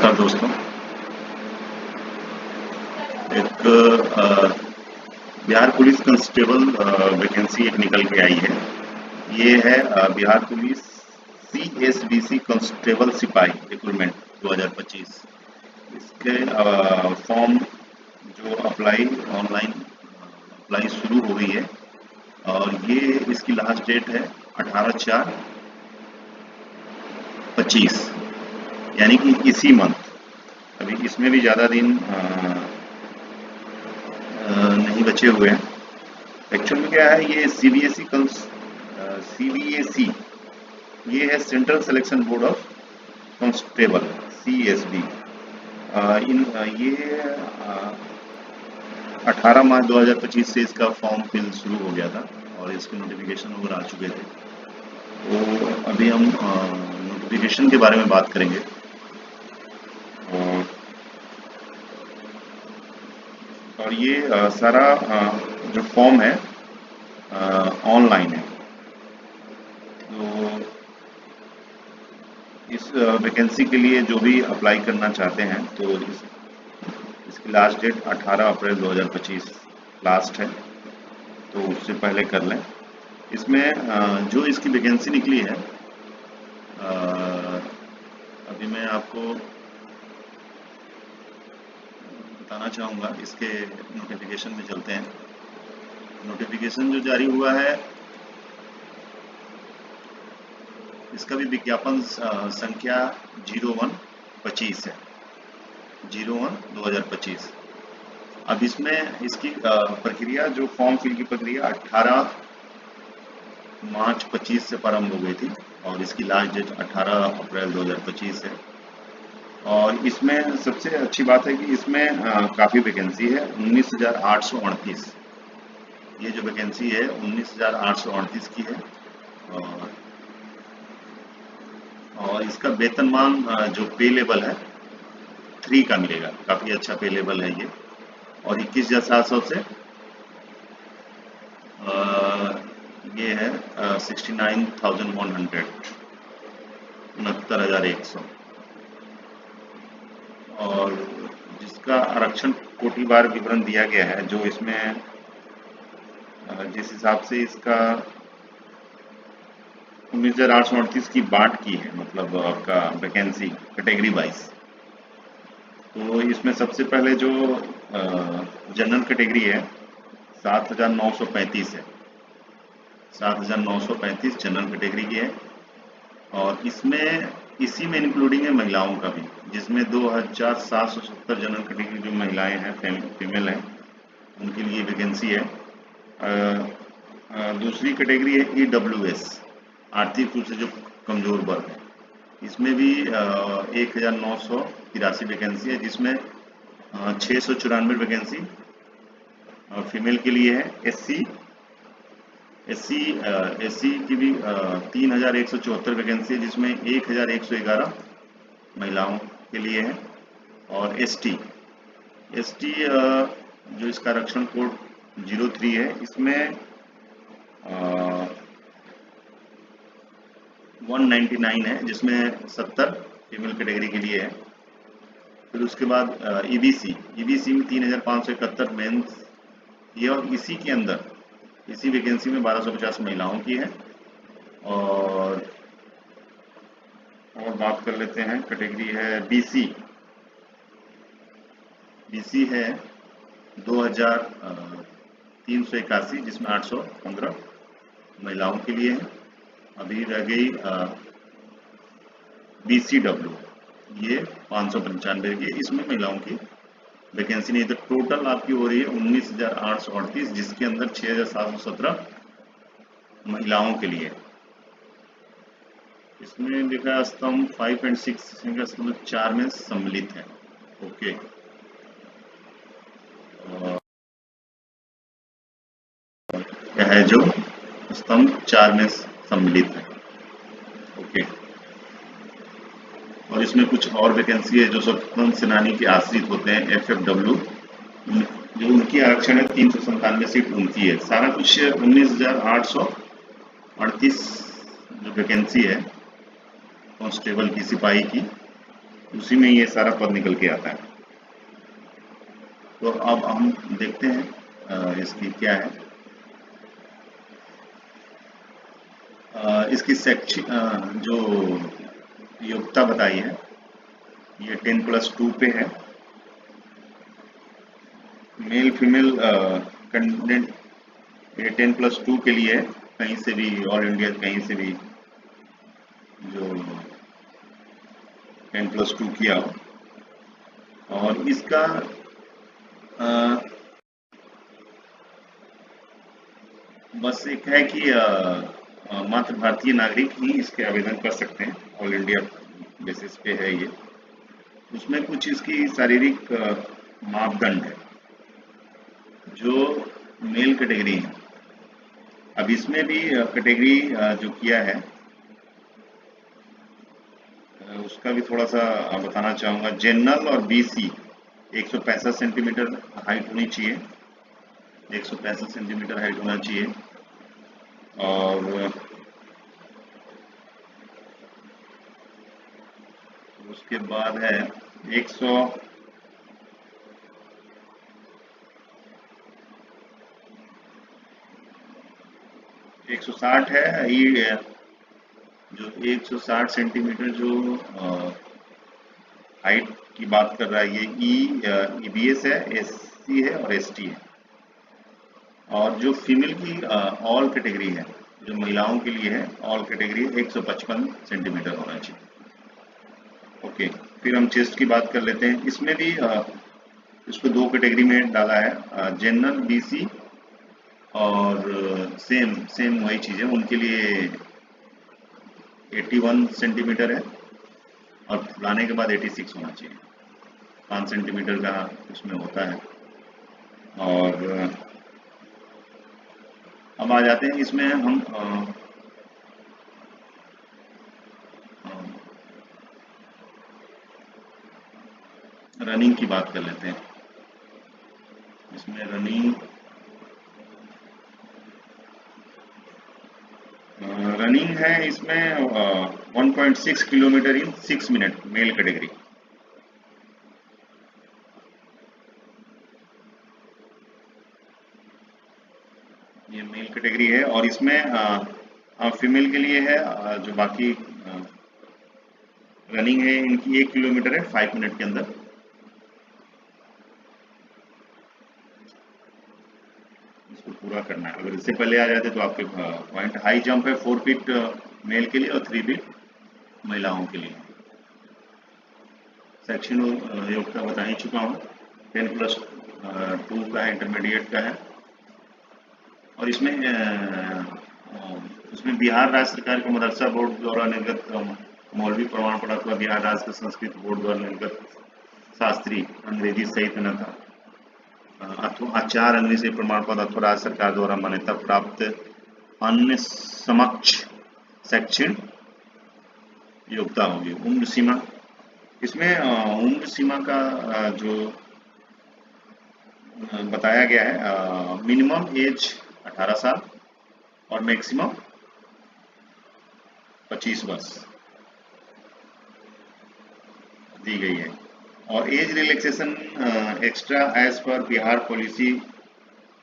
नमस्कार दोस्तों। एक बिहार पुलिस कांस्टेबल वैकेंसी एक निकल के आई है। ये है बिहार पुलिस CSBC कांस्टेबल सिपाही रिक्रूटमेंट 2025। इसके फॉर्म जो ऑनलाइन अप्लाई शुरू हो गई है और ये इसकी लास्ट डेट है 18/4/25, यानी कि इसी मंथ। अभी इसमें भी ज़्यादा दिन नहीं बचे हुए हैं। एक्चुअल में क्या है, ये CBSE ये है central selection board of constable CSB। ये 18 मार्च 2025 से इसका फॉर्म फिल शुरू हो गया था और इसके नोटिफिकेशन वगैरह आ चुके थे। तो अभी हम नोटिफिकेशन के बारे में बात करेंगे। और ये सारा जो फॉर्म है ऑनलाइन है। तो इस वैकेंसी के लिए जो भी अप्लाई करना चाहते हैं तो इसकी लास्ट डेट 18 अप्रैल 2025 लास्ट है, तो उससे पहले कर लें। इसमें जो इसकी वैकेंसी निकली है, अभी मैं आपको बताना चाहूँगा। इसके नोटिफिकेशन में चलते हैं। नोटिफिकेशन जो जारी हुआ है, इसका भी विज्ञापन संख्या 01/25 है, 01/2025। अब इसमें इसकी प्रक्रिया, जो फॉर्म फिल की प्रक्रिया 18 मार्च 25 से प्रारंभ हो गई थी और इसकी लास्ट डेट 18 अप्रैल 2025 है। और इसमें सबसे अच्छी बात है कि इसमें काफ़ी वैकेंसी है, 19,838। ये जो वैकेंसी है 19,838 की है। और इसका वेतनमान जो पे लेवल है 3 का मिलेगा। काफ़ी अच्छा पे लेवल है ये। और 21,700 से ये है 69,100, 69,100। और जिसका आरक्षण कोटिवार विवरण दिया गया है, जो इसमें जिस हिसाब से इसका 19,838 की बांट की है, मतलब आपका वैकेंसी कैटेगरी वाइज। तो इसमें सबसे पहले जो जनरल कैटेगरी है 7,935 है, 7,935 जनरल कैटेगरी की है। और इसमें इसी में इंक्लूडिंग है महिलाओं का भी, जिसमें 2,770 जनरल कैटेगरी जो महिलाएं हैं, फीमेल हैं, उनके लिए वैकेंसी है। दूसरी कैटेगरी है EWS, आर्थिक रूप से जो कमजोर वर्ग है। इसमें भी 1,983 वैकेंसी है, जिसमें 694 वैकेंसी फीमेल के लिए है। एससी की भी 3,174 वैकेंसी है, जिसमें 1,111 महिलाओं के लिए है। और एसटी जो इसका आरक्षण कोड 03 है, इसमें 199 है, जिसमें 70 फीमेल कैटेगरी के लिए है। फिर उसके बाद EBC में 3,571 मेंस ये, और इसी के अंदर इसी वैकेंसी में 1,250 महिलाओं की है। और बात कर लेते हैं, कैटेगरी है BC है 2,381, जिसमें 815 महिलाओं के लिए है। अभी रह गई BCW, ये 595 की, इसमें महिलाओं की वैकेंसी नहीं। तो टोटल आपकी हो रही है 19,838, जिसके अंदर 6,717 महिलाओं के लिए। इसमें लिखा है स्तंभ 5 और 6 स्तंभ 4 में सम्मिलित है। ओके, क्या है जो स्तंभ 4 में सम्मिलित है। ओके। और इसमें कुछ और वैकेंसी है जो स्वतंत्र सेनानी के आश्रित होते हैं, FFW, जो उनकी आरक्षण है 397 सीट उनकी है। सारा कुछ 19,838 जो वैकेंसी है कांस्टेबल की, सिपाही की, उसी में ये सारा पद निकल के आता है। तो अब हम देखते हैं इसकी क्या है। इसकी जो योग्यता बताई है ये 10+2 पे है। मेल फीमेल कैंडिडेट ये 10+2 के लिए है, कहीं से भी ऑल इंडिया कहीं से भी जो 10+2 किया हो। और इसका बस एक है कि मात्र भारतीय नागरिक ही इसके आवेदन कर सकते हैं, ऑल इंडिया बेसिस पे है ये। उसमें कुछ इसकी शारीरिक मापदंड है जो मेल कैटेगरी है। अब इसमें भी कैटेगरी जो किया है उसका भी थोड़ा सा बताना चाहूँगा। जनरल और बीसी 165 सेंटीमीटर हाइट होनी चाहिए, 165 सेंटीमीटर हाइट होना चाहिए। और उसके बाद है 160 है ये जो 160 सेंटीमीटर जो हाइट की बात कर रहा है ये ईबीएस है, एससी है और एसटी है। और जो फीमेल की ऑल कैटेगरी है, जो महिलाओं के लिए है ऑल कैटेगरी 155 सेंटीमीटर होना चाहिए। ओके, फिर हम चेस्ट की बात कर लेते हैं। इसमें भी इसको दो कैटेगरी में डाला है, जनरल बीसी और सेम वही चीज़ है उनके लिए 81 सेंटीमीटर है और फुलाने के बाद 86 होना चाहिए, 5 सेंटीमीटर का उसमें होता है। और अब आ जाते हैं इसमें हम रनिंग की बात कर लेते हैं। इसमें रनिंग है इसमें 1.6 किलोमीटर इन 6 मिनट, मेल कैटेगरी। ये मेल कैटेगरी है। और इसमें फीमेल के लिए है जो बाकी रनिंग है इनकी 1 किलोमीटर है 5 मिनट के अंदर। इसको पूरा करना है। अगर इससे पहले आ जाते तो आपके पॉइंट। हाई जंप है 4 फीट मेल के लिए और 3 फीट महिलाओं के लिए। शैक्षणिक योग्यता बता ही चुका हूँ, 10+2 का है, इंटरमीडिएट का है। और इसमें बिहार राज्य सरकार के मदरसा बोर्ड द्वारा निर्गत मौलवी प्रमाण पत्र अथवा बिहार राज्य संस्कृत बोर्ड द्वारा निर्गत शास्त्री अंग्रेजी सहित न था अथवा आचार अंग्रेजी प्रमाण पत्र अथवा राज्य सरकार द्वारा मान्यता प्राप्त अन्य समक्ष शैक्षणिक योग्यता होगी। उम्र सीमा, इसमें उम्र सीमा का जो बताया गया है, मिनिमम एज 18 साल और मैक्सिमम 25 वर्ष दी गई है। और एज रिलैक्सेशन एक्स्ट्रा एज पर बिहार पॉलिसी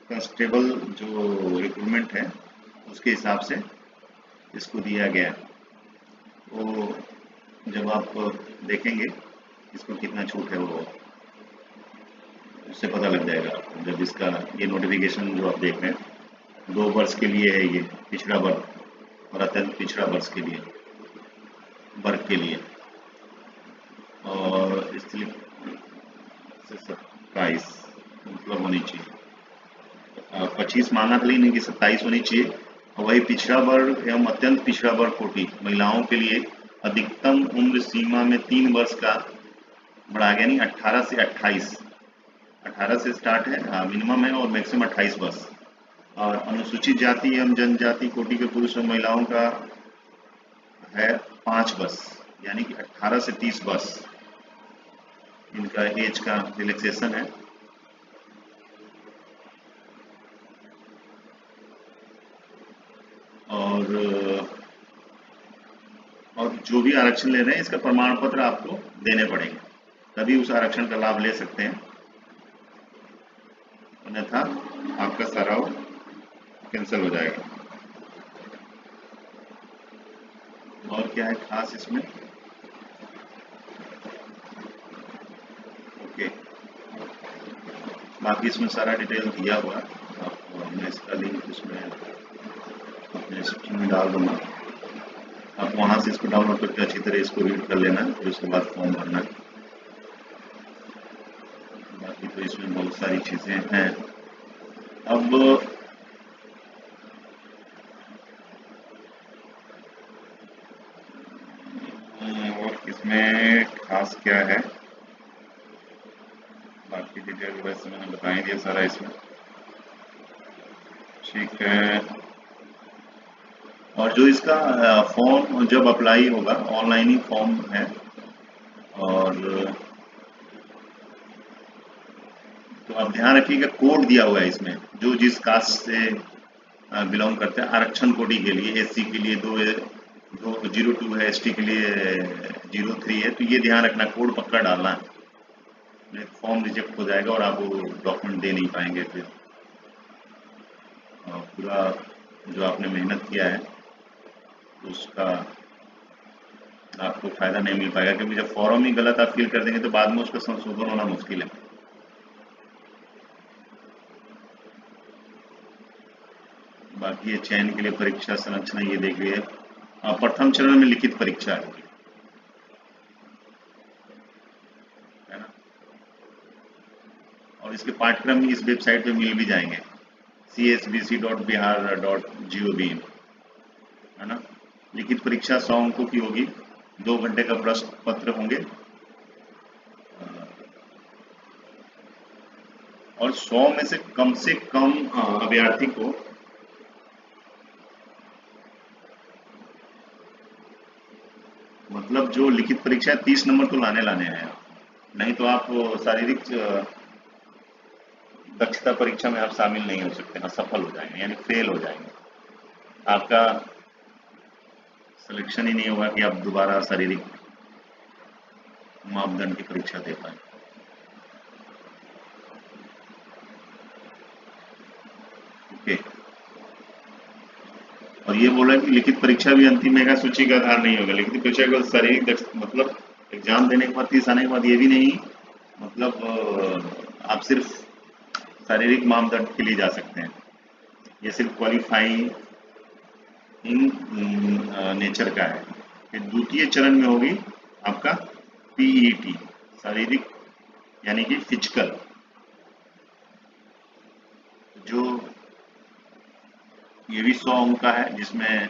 कांस्टेबल जो रिक्रूटमेंट है उसके हिसाब से इसको दिया गया है। वो जब आप देखेंगे इसको कितना छूट है वो उससे पता लग जाएगा आपको। जब इसका ये नोटिफिकेशन जो आप देख रहे हैं 2 वर्ष के लिए है, ये पिछड़ा वर्ग और अत्यंत पिछड़ा वर्ग के लिए। और स्त्री से 27 मतलब होनी चाहिए, 25 मांगा था लेकिन इनकी 27 होनी चाहिए। और वही पिछड़ा वर्ग एवं अत्यंत पिछड़ा वर्ग कोटि महिलाओं के लिए अधिकतम उम्र सीमा में 3 वर्ष का बढ़ा गया, नहीं 18 से 28, 18 से स्टार्ट है मिनिमम है और मैक्सिमम 28 वर्ष। और अनुसूचित जाति एवं जनजाति कोटि के पुरुष और महिलाओं का है 5 वर्ष, यानी कि 18 से 30 वर्ष इनका एज का रिलैक्सेशन है। और जो भी आरक्षण ले रहे हैं इसका प्रमाण पत्र आपको देने पड़ेंगे, तभी उस आरक्षण का लाभ ले सकते हैं, अन्यथा आपका सारा कैंसिल हो जाएगा। और क्या है खास इसमें? ओके, बाकी इसमें सारा डिटेल दिया हुआ है, आपको मैं इसका लिंक उसमें अपने सिस्टम में डाल दूंगा, आप वहां से इसको डाउनलोड करके अच्छी तरह इसको रीड कर लेना है, फिर उसके बाद फॉर्म भरना है। बाकी तो इसमें बहुत सारी चीजें हैं। अब और इसमें खास क्या है, बाकी डिटेल वैसे मैंने बता ही दिया सारा इसमें, ठीक है। और जो इसका फॉर्म जब अप्लाई होगा, ऑनलाइन ही फॉर्म है, और तो आप ध्यान रखिएगा कोड दिया हुआ है इसमें, जो जिस कास्ट से बिलोंग करते हैं, आरक्षण कोटि के लिए एससी के लिए 202 है, एसटी के लिए 03 है, तो ये ध्यान रखना, कोड पक्का डालना है, नहीं फॉर्म रिजेक्ट हो जाएगा और आप वो डॉक्यूमेंट दे नहीं पाएंगे, फिर पूरा जो आपने मेहनत किया है उसका आपको फायदा नहीं मिल पाएगा, क्योंकि जब फॉर्म ही गलत आप फिल कर देंगे तो बाद में उसका संशोधन होना मुश्किल है। बाकी ये चयन के लिए परीक्षा संरचना ये देखिए, प्रथम चरण में लिखित परीक्षा है ना, और इसके पाठ्यक्रम इस वेबसाइट पे मिल भी जाएंगे, csbc.bihar.gov, है ना। लिखित परीक्षा 100 अंकों की होगी, 2 घंटे का प्रश्न पत्र होंगे, और 100 में से कम अभ्यर्थी को मतलब जो लिखित परीक्षा 30 नंबर तो लाने हैं, नहीं तो आप शारीरिक दक्षता परीक्षा में आप शामिल नहीं हो सकते, असफल हो जाएंगे, यानी फेल हो जाएंगे, आपका सिलेक्शन ही नहीं होगा कि आप दोबारा शारीरिक मापदंड की परीक्षा दे पाए। ओके, और ये बोला कि लिखित परीक्षा भी अंतिम मेगा सूची का आधार नहीं होगा, लिखित परीक्षा को शारीरिक दक्षता मतलब एग्जाम देने के बाद 30 आने के बाद ये भी नहीं, मतलब आप सिर्फ शारीरिक मापदंड के लिए जा सकते हैं, ये सिर्फ क्वालिफाइंग इन नेचर का है। फिर द्वितीय चरण में होगी आपका पीईटी, शारीरिक यानी कि फिजिकल, जो ये भी 100 अंक का है, जिसमें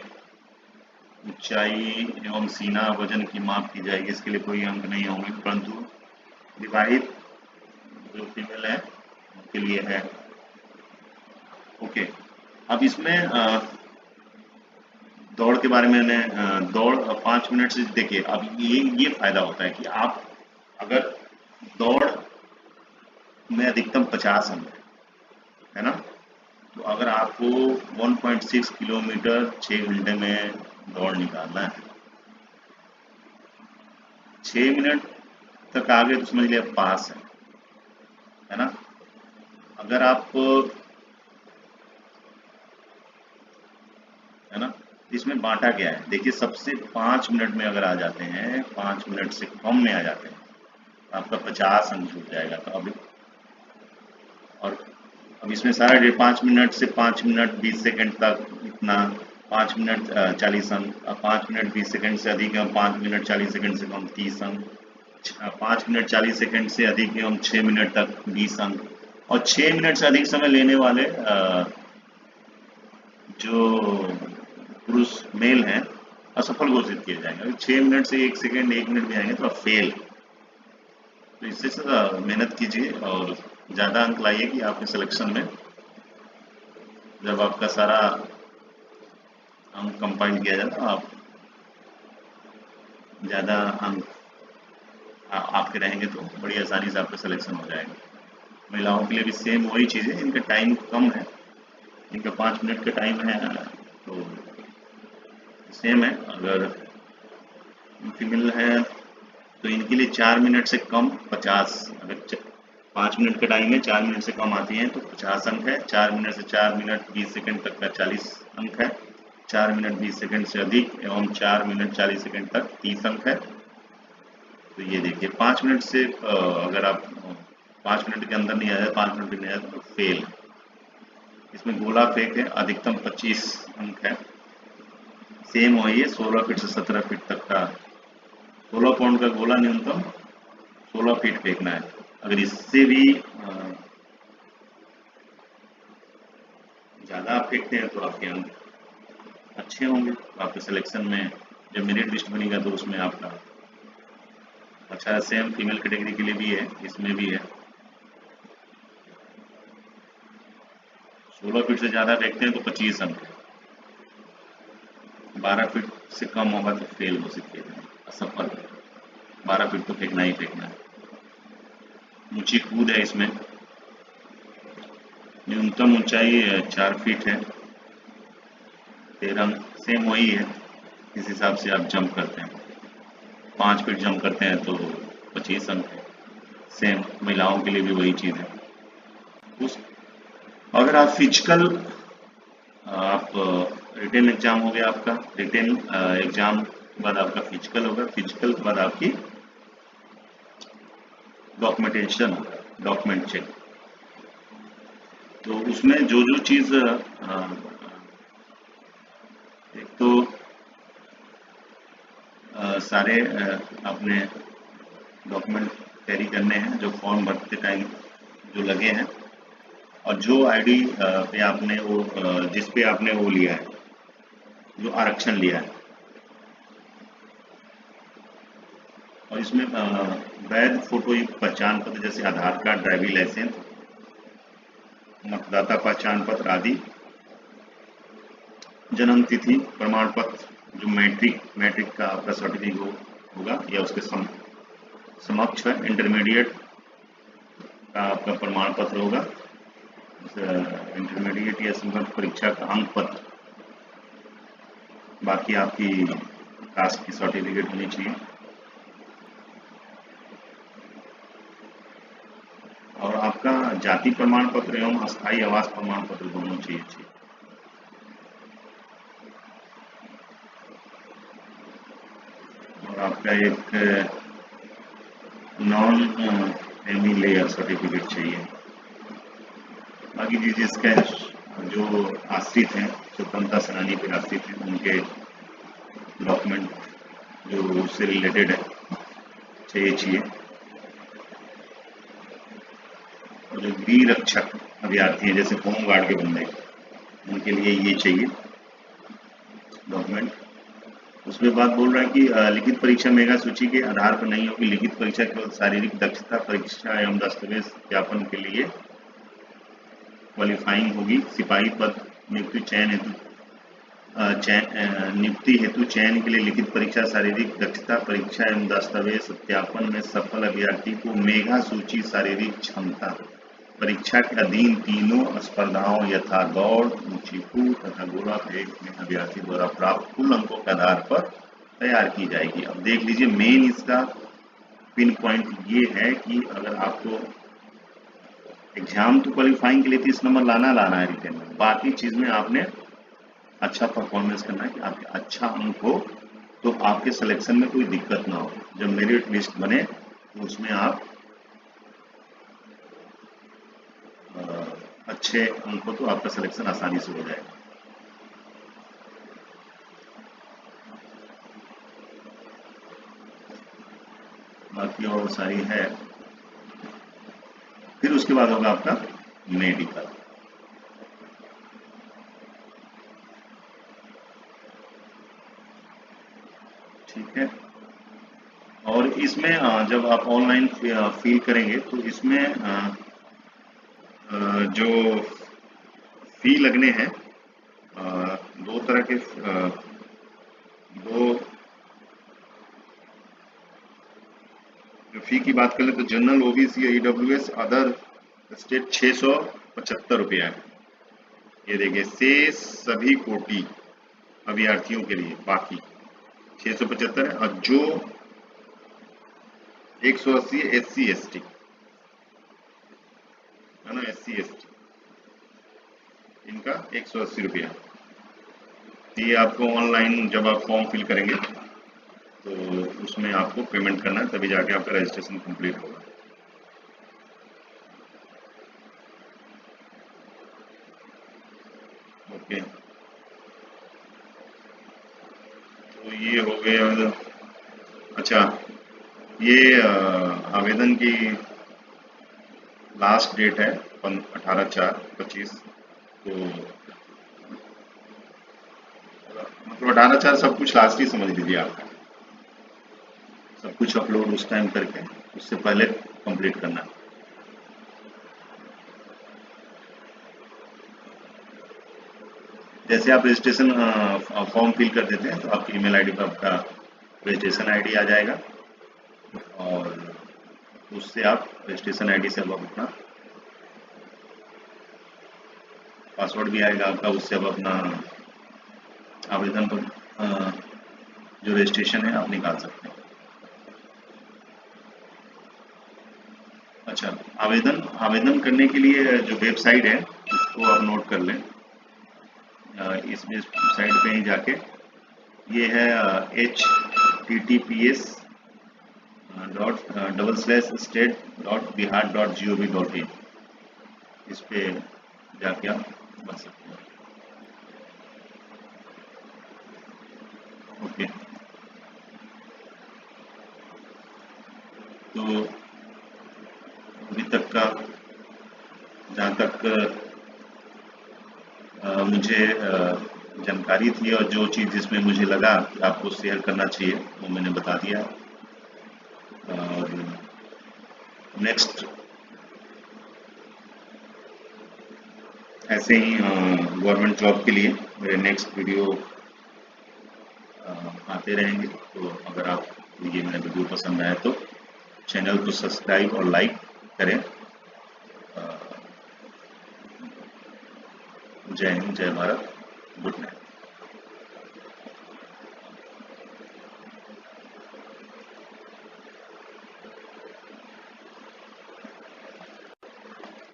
ऊंचाई एवं सीना वजन की माप की जाएगी, इसके लिए कोई अंक नहीं होंगे, परंतु विवाहित जो फीमेल है उनके लिए है। ओके, अब इसमें दौड़ के बारे में दौड़ 5 मिनट से देखिए, अब ये फायदा होता है कि आप अगर दौड़ में अधिकतम 50 अंक है ना, तो अगर आपको 1.6 किलोमीटर 6 घंटे में दौड़ निकालना है, 6 मिनट तक आगे तो समझ लिया पास है ना। अगर आप है ना, इसमें बांटा गया है, देखिए सबसे 5 मिनट में अगर आ जाते हैं, 5 मिनट से कम में आ जाते हैं, तो आपका 50 अंक छूट जाएगा। तो अब इसमें सारा 5 मिनट से 5 मिनट 20 सेकंड तक इतना, 5 मिनट 40 अंक, 5 मिनट 20 सेकंड से अधिक एवं 5 मिनट 40 सेकंड से कम 30 अंक, 5 मिनट 40 सेकंड से अधिक एवं 6 मिनट तक 20 अंक, और 6 मिनट से अधिक समय लेने वाले जो पुरुष मेल हैं असफल घोषित किए जाएंगे। अगर 6 मिनट से 1 सेकंड 1 मिनट भी आएंगे तो आप फेल। तो इससे मेहनत कीजिए और ज़्यादा अंक लाइए कि आपके सिलेक्शन में जब आपका सारा अंक कंपाइल किया जाए तो आप ज़्यादा अंक आपके रहेंगे तो बड़ी आसानी से आपका सिलेक्शन हो जाएगा। महिलाओं के लिए भी सेम वही चीज़ है, इनका टाइम कम है, इनका 5 मिनट का टाइम है, तो सेम है। अगर फीमेल है तो इनके लिए 4 मिनट से कम 50, अगर 5 मिनट का टाइम है 4 मिनट से कम आती हैं तो 50 अंक है, 4 मिनट से 4 मिनट 20 सेकंड तक का 40 अंक है, 4 मिनट 20 सेकंड से अधिक एवं 4 मिनट 40 सेकंड तक 30 अंक है। तो ये देखिए 5 मिनट से अगर आप 5 मिनट के अंदर नहीं आया, 5 मिनट नहीं आया तो फेल। इसमें गोला फेंक है, अधिकतम 25 अंक है। सेम वही है, 16 फीट से 17 फीट तक का 16 पाउंड का गोला न्यूनतम 16 फीट फेंकना है। अगर इससे भी ज़्यादा आप फेंकते हैं तो आपके अंक अच्छे होंगे, आपके सिलेक्शन में जब मेरिट लिस्ट बनेगा तो उसमें आपका अच्छा। सेम फीमेल कैटेगरी के लिए भी है, इसमें भी है। 16 फीट से ज़्यादा फेंकते हैं तो 25 अंक, 12 फीट से कम होगा तो फेल हो सकते हैं, असफल। 12 फीट तो फेंकना ही फेंकना है। ऊंची कूद है, इसमें न्यूनतम ऊंचाई 4 फीट है, 13 अंक। सेम वही है, इस हिसाब से आप जंप करते हैं। 5 फीट जंप करते हैं तो 25 अंक है। सेम महिलाओं के लिए भी वही चीज़ है। उस अगर आप फिजिकल, आप रिटेन एग्जाम हो गया आपका, रिटेन एग्जाम के बाद आपका फिजिकल होगा, फिजिकल के बाद आपकी डॉक्यूमेंटेशन होगा, डॉक्यूमेंट चेक। तो उसमें जो जो चीज़ एक तो सारे अपने डॉक्यूमेंट कैरी करने हैं जो फॉर्म भरते टाइम जो लगे हैं, और जो आईडी पे आपने वो जिस पे आपने वो लिया है, जो आरक्षण लिया है। और इसमें वैध फोटो युक्त पहचान पत्र जैसे आधार कार्ड, ड्राइविंग लाइसेंस, मतदाता पहचान पत्र आदि, जन्म तिथि प्रमाण पत्र, जो मैट्रिक का आपका सर्टिफिकेट होगा या उसके समक्ष है, इंटरमीडिएट का आपका प्रमाण पत्र होगा, इंटरमीडिएट या समकक्ष परीक्षा का अंक पत्र, बाकी आपकी कास्ट की सर्टिफिकेट होनी चाहिए, और आपका जाति प्रमाण पत्र एवं अस्थायी आवास प्रमाण पत्र दोनों चाहिए। और आपका एक नॉन एमी लेयर सर्टिफिकेट चाहिए। बाकी जिसका जो आश्रित हैं, स्वतंत्रता सेनानी पे आश्रित हैं, उनके डॉक्यूमेंट जो उससे रिलेटेड है चाहिए। और जो गृह रक्षक अभ्यर्थी हैं, जैसे होम गार्ड के बंदे, उनके लिए ये चाहिए डॉक्यूमेंट। उसमें बात बोल रहा है कि लिखित परीक्षा मेगा सूची के आधार पर नहीं होगी। लिखित परीक्षा केवल शारीरिक दक्षता परीक्षा एवं दस्तावेज सत्यापन के लिए क्वालिफाइंग होगी। सिपाही पद नियुक्ति नियुक्ति हेतु चयन के लिए लिखित परीक्षा, शारीरिक दक्षता परीक्षा एवं दस्तावेज सत्यापन में सफल अभ्यर्थी को मेगा सूची शारीरिक क्षमता परीक्षा के अधीन तीनों स्पर्धाओं यथा दौड़, ऊंची कूद तथा गोला फेंक में अभ्यर्थी द्वारा प्राप्त कुल अंकों के आधार पर तैयार की जाएगी। अब देख लीजिए, मेन इसका पिन पॉइंट ये है कि अगर आपको एग्जाम तो क्वालिफाइंग के लिए 30 नंबर लाना है रिटेन में, बाकी चीज में आपने अच्छा परफॉर्मेंस करना है कि आपके अच्छा अंक हो, तो आपके सिलेक्शन में कोई दिक्कत ना हो। जब मेरिट लिस्ट बने तो उसमें आप अच्छे अंक हो तो आपका सिलेक्शन आसानी से हो जाएगा। बाकी और सारी है। फिर उसके बाद होगा आपका मेडिकल। ठीक है, और इसमें जब आप ऑनलाइन फील करेंगे तो इसमें जो फी लगने हैं, दो तरह के दो फी की बात करें तो जनरल, ओबीसी या ईडब्ल्यूएस अदर स्टेट 675 रुपया है। ये देखिए, शेष सभी कोटि अभ्यर्थियों के लिए बाकी 675 है। और जो 180 है SC/ST है ना, SC/ST इनका 180 रुपया। ये आपको ऑनलाइन जब आप फॉर्म फिल करेंगे तो उसमें आपको पेमेंट करना है, तभी जाके आपका रजिस्ट्रेशन कंप्लीट होगा। ओके, तो ये हो गया। अच्छा, ये आवेदन की लास्ट डेट है 18/4/25। तो मतलब 18/4 सब कुछ लास्ट ही समझ लीजिए आपका, सब कुछ अपलोड उस टाइम करके उससे पहले कंप्लीट करना है। जैसे आप रजिस्ट्रेशन फॉर्म फिल कर देते हैं तो आपकी ईमेल आईडी पर आपका रजिस्ट्रेशन आईडी आ जाएगा, और उससे आप रजिस्ट्रेशन आईडी से अब अपना पासवर्ड भी आएगा आपका, उससे अब अपना आवेदन पर जो रजिस्ट्रेशन है आप निकाल सकते हैं। अच्छा, आवेदन करने के लिए जो वेबसाइट है उसको आप नोट कर लें। इस वेबसाइट पे ही जाके, ये है https://state.bihar.gov.in, इस पे जाके आप बन सकते हैं। ओके, तो अभी तक का जहाँ तक मुझे जानकारी थी और जो चीज़ जिसमें मुझे लगा कि आपको शेयर करना चाहिए वो मैंने बता दिया। और नेक्स्ट ऐसे ही गवर्नमेंट जॉब के लिए मेरे नेक्स्ट वीडियो आते रहेंगे। तो अगर आप ये मेरा वीडियो पसंद आए तो चैनल को सब्सक्राइब और लाइक करें। जय हिंद, जय भारत, गुड नाइट।